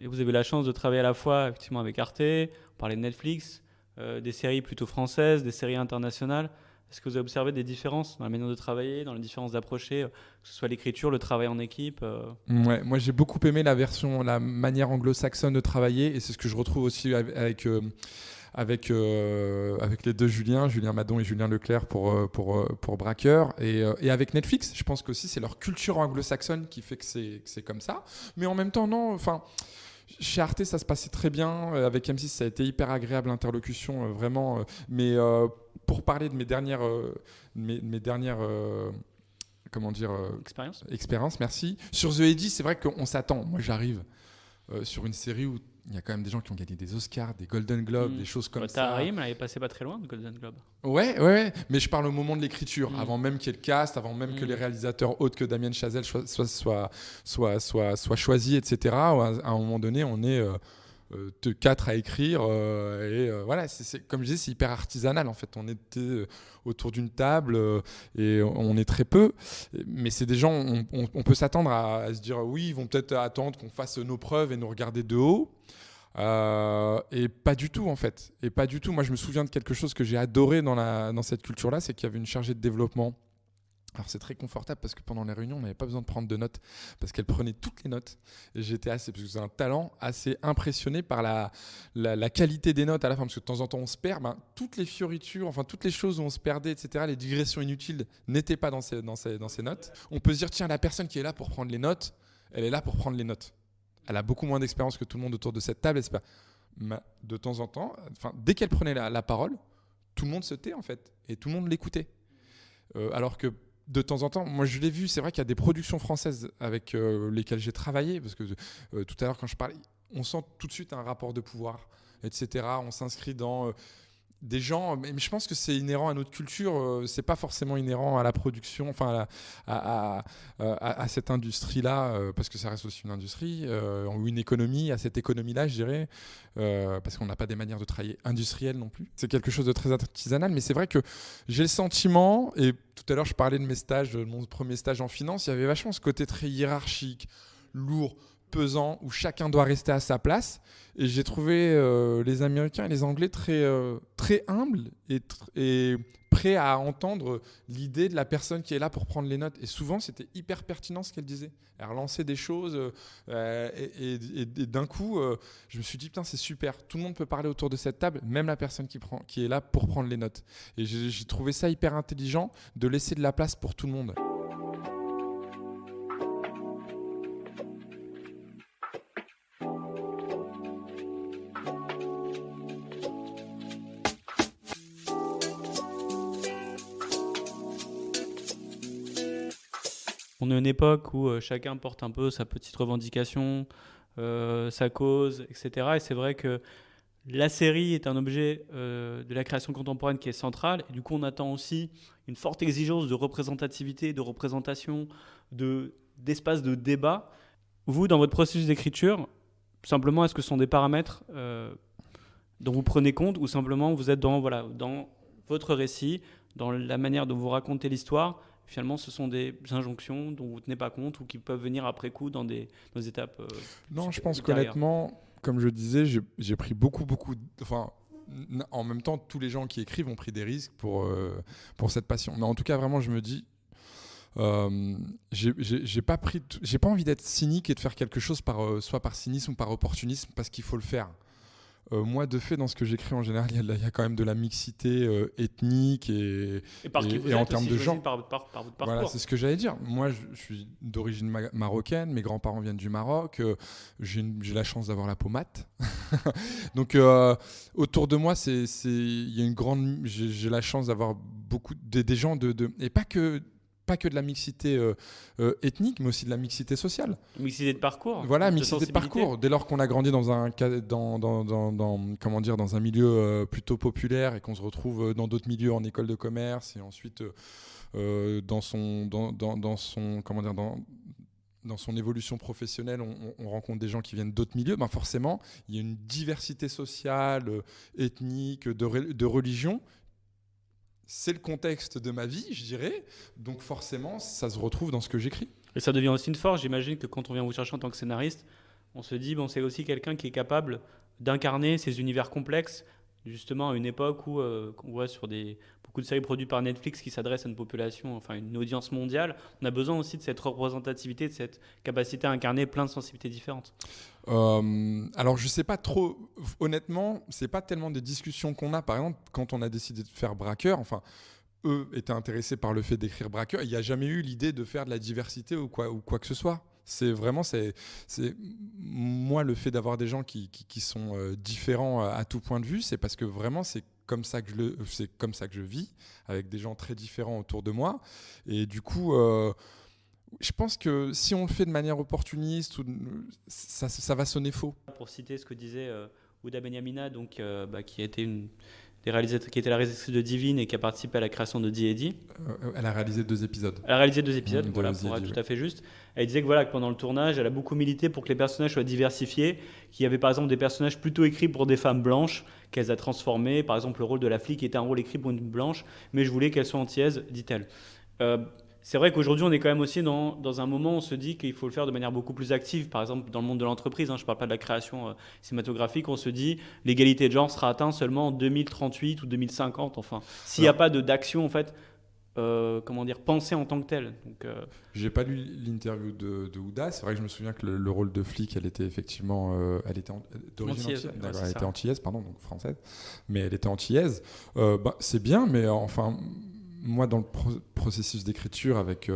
Et vous avez la chance de travailler à la fois effectivement avec Arte, on parlait de Netflix, des séries plutôt françaises, des séries internationales. Est-ce que vous avez observé des différences dans la manière de travailler, dans les différences d'approcher, que ce soit l'écriture, le travail en équipe Ouais, moi j'ai beaucoup aimé la manière anglo-saxonne de travailler, et c'est ce que je retrouve aussi avec les deux Julien Madon et Julien Leclerc pour Braqueur, et avec Netflix. Je pense qu'aussi c'est leur culture anglo-saxonne qui fait que c'est comme ça. Mais en même temps, non, enfin, chez Arte ça se passait très bien, avec M6 ça a été hyper agréable l'interlocution, vraiment. Mais pour parler de mes dernières comment dire, expérience, merci. Sur The Eddy, c'est vrai qu'on s'attend. Moi j'arrive sur une série où il y a quand même des gens qui ont gagné des Oscars, des Golden Globes, des choses comme ça. Tahrim, elle est passée pas très loin de Golden Globe. Ouais, mais je parle au moment de l'écriture, avant même qu'il y ait le cast, avant même que les réalisateurs autres que Damien Chazelle soient choisis, etc. À un moment donné, on est 4 à écrire, voilà, c'est, comme je disais, c'est hyper artisanal en fait. On était autour d'une table et on est très peu, mais c'est des gens, on peut s'attendre à se dire oui, ils vont peut-être attendre qu'on fasse nos preuves et nous regarder de haut. Et pas du tout en fait. Et pas du tout. Moi je me souviens de quelque chose que j'ai adoré dans cette culture-là, c'est qu'il y avait une chargée de développement. Alors c'est très confortable parce que pendant les réunions on n'avait pas besoin de prendre de notes parce qu'elle prenait toutes les notes, et j'étais parce que c'est un talent assez impressionné par la qualité des notes à la fin, parce que de temps en temps on se perd, toutes les fioritures, enfin toutes les choses où on se perdait, etc., les digressions inutiles n'étaient pas dans ces notes. On peut se dire tiens, la personne qui est là pour prendre les notes, elle est là pour prendre les notes. Elle a beaucoup moins d'expérience que tout le monde autour de cette table, et c'est pas... de temps en temps, dès qu'elle prenait la parole, tout le monde se tait en fait, et tout le monde l'écoutait. Alors que de temps en temps, moi je l'ai vu, c'est vrai qu'il y a des productions françaises avec lesquelles j'ai travaillé, parce que tout à l'heure quand je parlais, on sent tout de suite un rapport de pouvoir, etc. On s'inscrit dans des gens, mais je pense que c'est inhérent à notre culture, c'est pas forcément inhérent à la production, enfin à cette industrie-là, parce que ça reste aussi une industrie, ou une économie, à cette économie-là je dirais, parce qu'on n'a pas des manières de travailler industrielles non plus. C'est quelque chose de très artisanal, mais c'est vrai que j'ai le sentiment, et tout à l'heure je parlais de mon premier stage en finance, il y avait vachement ce côté très hiérarchique, lourd, pesant, où chacun doit rester à sa place, et j'ai trouvé les Américains et les Anglais très humbles et prêts à entendre l'idée de la personne qui est là pour prendre les notes, et souvent c'était hyper pertinent ce qu'elle disait. Elle relançait des choses et d'un coup je me suis dit putain, c'est super, tout le monde peut parler autour de cette table, même la personne qui est là pour prendre les notes, et j'ai trouvé ça hyper intelligent de laisser de la place pour tout le monde. On est à une époque où chacun porte un peu sa petite revendication, sa cause, etc. Et c'est vrai que la série est un objet de la création contemporaine qui est central. Et du coup, on attend aussi une forte exigence de représentativité, de représentation, d'espace de débat. Vous, dans votre processus d'écriture, simplement, est-ce que ce sont des paramètres dont vous prenez compte, ou simplement vous êtes dans votre récit, dans la manière dont vous racontez l'histoire? Finalement, ce sont des injonctions dont vous ne tenez pas compte, ou qui peuvent venir après coup dans des étapes Non, je pense qu'honnêtement, comme je disais, j'ai pris beaucoup en même temps, tous les gens qui écrivent ont pris des risques pour cette passion. Mais en tout cas, vraiment, je me dis, j'ai pas envie d'être cynique et de faire quelque chose soit par cynisme ou par opportunisme, parce qu'il faut le faire. Moi, de fait, dans ce que j'écris en général, il y a quand même de la mixité ethnique et en termes de genre. Par votre parcours. Voilà, c'est ce que j'allais dire. Moi, je suis d'origine marocaine. Mes grands-parents viennent du Maroc. J'ai la chance d'avoir la peau mate. Donc, autour de moi, il y a une grande. J'ai la chance d'avoir beaucoup des gens et pas que de la mixité ethnique, mais aussi de la mixité sociale. Mixité de parcours. Voilà, mixité de parcours. Dès lors qu'on a grandi dans un milieu plutôt populaire, et qu'on se retrouve dans d'autres milieux, en école de commerce, et ensuite dans son évolution professionnelle, on rencontre des gens qui viennent d'autres milieux. Forcément, il y a une diversité sociale, ethnique, de religion. C'est le contexte de ma vie, je dirais. Donc forcément, ça se retrouve dans ce que j'écris. Et ça devient aussi une force. J'imagine que quand on vient vous chercher en tant que scénariste, on se dit, bon, c'est aussi quelqu'un qui est capable d'incarner ces univers complexes, justement à une époque où on voit sur beaucoup de séries produites par Netflix qui s'adressent à une population, enfin une audience mondiale. On a besoin aussi de cette représentativité, de cette capacité à incarner plein de sensibilités différentes. Alors je sais pas trop, honnêtement, c'est pas tellement des discussions qu'on a. Par exemple, quand on a décidé de faire Braqueur, enfin, eux étaient intéressés par le fait d'écrire Braqueur. Il n'y a jamais eu l'idée de faire de la diversité ou quoi que ce soit. C'est vraiment, c'est moi, le fait d'avoir des gens qui sont différents à tout point de vue, c'est parce que vraiment c'est comme ça que je vis, avec des gens très différents autour de moi. Et du coup, je pense que si on le fait de manière opportuniste, ça va sonner faux. Pour citer ce que disait Ouda Benyamina, donc, qui a été qui était la réalisatrice de Divine et qui a participé à la création de D&D. Elle a réalisé 2 épisodes. Elle a réalisé 2 épisodes, Voilà, pour être tout à fait juste. Elle disait que, voilà, que pendant le tournage, elle a beaucoup milité pour que les personnages soient diversifiés, qu'il y avait par exemple des personnages plutôt écrits pour des femmes blanches, qu'elle a transformés. Par exemple, le rôle de la flic était un rôle écrit pour une blanche, mais je voulais qu'elle soit antillaise, dit-elle. C'est vrai qu'aujourd'hui, on est quand même aussi dans un moment où on se dit qu'il faut le faire de manière beaucoup plus active. Par exemple, dans le monde de l'entreprise, je ne parle pas de la création cinématographique, on se dit l'égalité de genre sera atteinte seulement en 2038 ou 2050. Enfin, s'il n'y a pas d'action, en fait, pensée en tant que telle. Donc, j'ai pas lu l'interview de Ouda. C'est vrai que je me souviens que le rôle de flic, elle était effectivement, elle était d'origine antillaise. D'accord, elle était antillaise, pardon, donc française, mais elle était antillaise. C'est bien, mais enfin. Moi, dans le processus d'écriture avec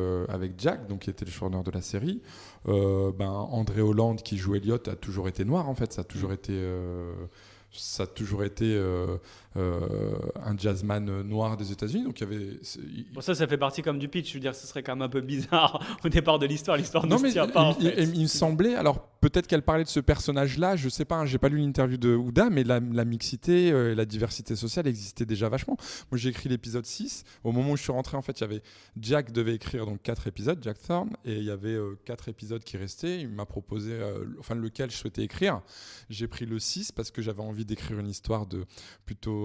Jack, donc, qui était le showrunner de la série, André Hollande, qui joue Elliot, a toujours été noir, en fait. Ça a toujours été un jazzman noir des États-Unis. Donc, il y avait. Bon, ça fait partie comme du pitch. Je veux dire, ce serait quand même un peu bizarre au départ de l'histoire. L'histoire ne se tient pas, en fait. Il me semblait. Alors, peut-être qu'elle parlait de ce personnage-là. Je sais pas. J'ai pas lu l'interview de Ouda, mais la mixité, la diversité sociale existait déjà vachement. Moi, j'ai écrit l'épisode 6. Au moment où je suis rentré, en fait, il y avait Jack devait écrire donc 4 épisodes, Jack Thorne, et il y avait 4 épisodes qui restaient. Il m'a proposé, lequel je souhaitais écrire. J'ai pris le 6 parce que j'avais envie d'écrire une histoire plutôt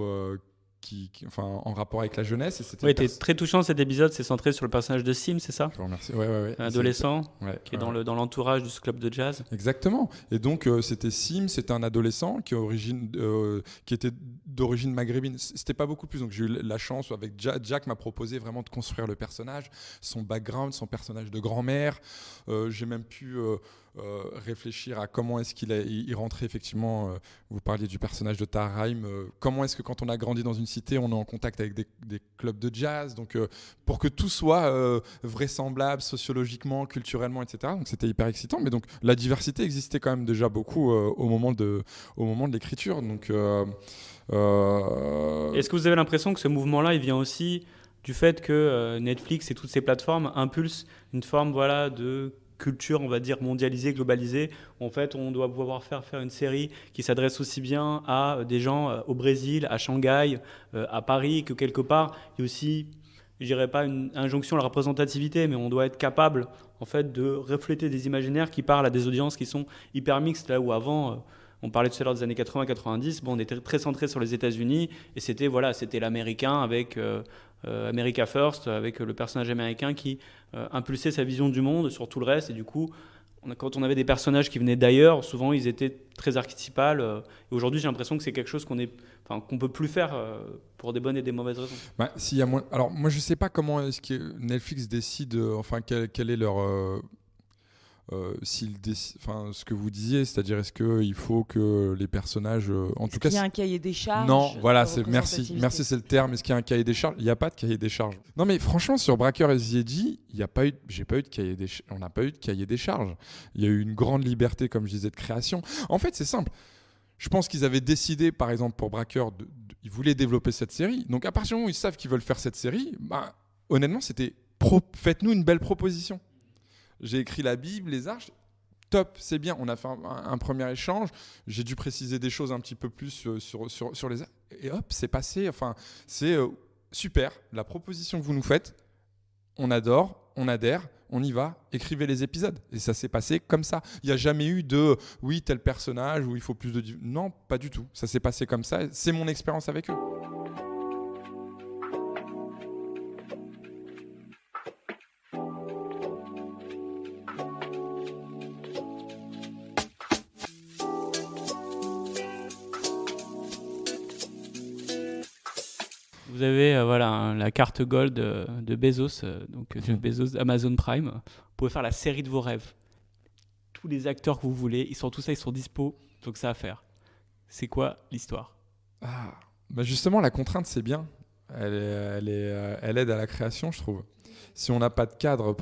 en rapport avec la jeunesse. Oui, c'était très touchant cet épisode. C'est centré sur le personnage de Sim, c'est ça? Je vous remercie. Ouais. Un adolescent qui est dans l'entourage de ce club de jazz. Exactement. Et donc c'était Sim, c'était un adolescent qui était d'origine maghrébine. C'était pas beaucoup plus. Donc j'ai eu la chance avec Jack m'a proposé vraiment de construire le personnage, son background, son personnage de grand-mère. J'ai même pu réfléchir à comment est-ce qu'il rentrait effectivement. Vous parliez du personnage de Tahar Rahim. Comment est-ce que quand on a grandi dans une cité, on est en contact avec des clubs de jazz. Donc pour que tout soit vraisemblable sociologiquement, culturellement, etc. Donc c'était hyper excitant. Mais donc la diversité existait quand même déjà beaucoup au moment de l'écriture. Donc est-ce que vous avez l'impression que ce mouvement-là, il vient aussi du fait que Netflix et toutes ces plateformes impulsent une forme de culture, on va dire, mondialisée, globalisée. En fait, on doit pouvoir faire une série qui s'adresse aussi bien à des gens au Brésil, à Shanghai, à Paris, que quelque part, il y a aussi, je dirais pas une injonction à la représentativité, mais on doit être capable, en fait, de refléter des imaginaires qui parlent à des audiences qui sont hyper mixtes, là où avant... on parlait tout à l'heure des années 80-90, on était très centré sur les États-Unis et c'était l'américain avec America First, avec le personnage américain qui impulsait sa vision du monde sur tout le reste. Et du coup, quand on avait des personnages qui venaient d'ailleurs, souvent ils étaient très archétypales. Et aujourd'hui, j'ai l'impression que c'est quelque chose qu'on peut plus faire pour des bonnes et des mauvaises raisons. S'il y a moins... Alors moi, je sais pas comment est-ce que Netflix décide, quel est leur... ce que vous disiez, c'est-à-dire est-ce qu'il faut que les personnages, en tout cas, il y a un cahier des charges. Non, voilà, merci, c'est le terme. Est-ce qu'il y a un cahier des charges? Il n'y a pas de cahier des charges. Non, mais franchement, sur Braqueur et The on n'a pas eu de cahier des charges. Il y a eu une grande liberté, comme je disais, de création. En fait, c'est simple. Je pense qu'ils avaient décidé, par exemple, pour Braqueur, ils voulaient développer cette série. Donc, à partir du moment où ils savent qu'ils veulent faire cette série, honnêtement, c'était faites-nous une belle proposition. J'ai écrit la Bible, les arches, top, c'est bien. On a fait un premier échange. J'ai dû préciser des choses un petit peu plus sur les arches. Et hop, c'est passé. Enfin, c'est super. La proposition que vous nous faites, on adore, on adhère, on y va, écrivez les épisodes. Et ça s'est passé comme ça. Il n'y a jamais eu de oui, tel personnage où il faut plus de... Non, pas du tout. Ça s'est passé comme ça. C'est mon expérience avec eux. Vous avez la carte Gold de Bezos, donc Jeff Bezos, Amazon Prime. Vous pouvez faire la série de vos rêves. Tous les acteurs que vous voulez, ils sont dispo, donc ça à faire. C'est quoi l'histoire ? Justement, la contrainte, c'est bien. Elle aide à la création, je trouve. Si on n'a pas de cadre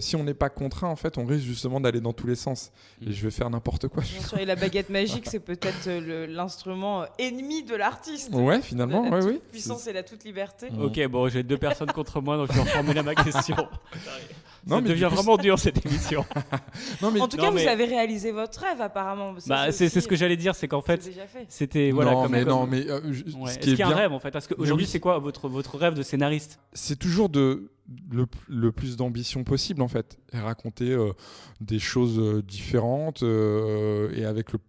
si on n'est pas contraint, en fait, on risque justement d'aller dans tous les sens. Et je vais faire n'importe quoi. Bien sûr, et la baguette magique, c'est peut-être l'instrument ennemi de l'artiste. Ouais, finalement, la oui. toute puissance et la toute liberté. Ok, bon, j'ai 2 personnes contre moi, donc je vais reformuler ma question. Non, Ça mais devient vraiment dur cette émission. En tout cas, vous avez réalisé votre rêve apparemment. C'est ce que j'allais dire, c'est qu'en fait, c'était Est-ce qu'il y a un rêve en fait ? Parce qu'aujourd'hui, c'est quoi votre rêve de scénariste ? C'est toujours le plus d'ambition possible en fait, et raconter des choses différentes et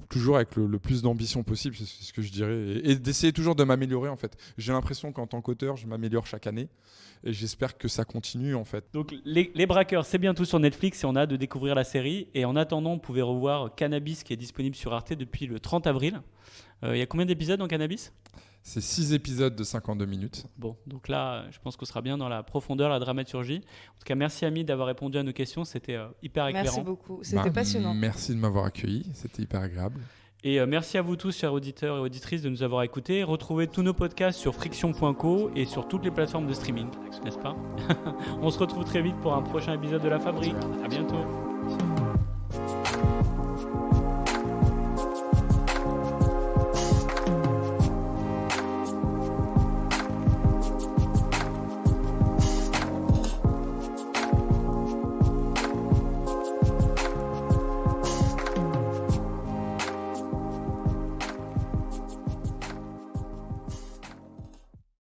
toujours avec le plus d'ambition possible, c'est ce que je dirais, et d'essayer toujours de m'améliorer en fait. J'ai l'impression qu'en tant qu'auteur, je m'améliore chaque année. Et j'espère que ça continue en fait. Donc les Braqueurs, c'est bientôt sur Netflix et on a hâte de découvrir la série. Et en attendant, vous pouvez revoir Cannabis qui est disponible sur Arte depuis le 30 avril. Il y a combien d'épisodes dans Cannabis ? C'est 6 épisodes de 52 minutes. Bon, donc là, je pense qu'on sera bien dans la profondeur, la dramaturgie. En tout cas, merci Hamid d'avoir répondu à nos questions. C'était hyper éclairant. Merci beaucoup, c'était passionnant. Merci de m'avoir accueilli, c'était hyper agréable. Et merci à vous tous, chers auditeurs et auditrices, de nous avoir écoutés. Retrouvez tous nos podcasts sur friction.co et sur toutes les plateformes de streaming, n'est-ce pas ? On se retrouve très vite pour un prochain épisode de La Fabrique. À bientôt.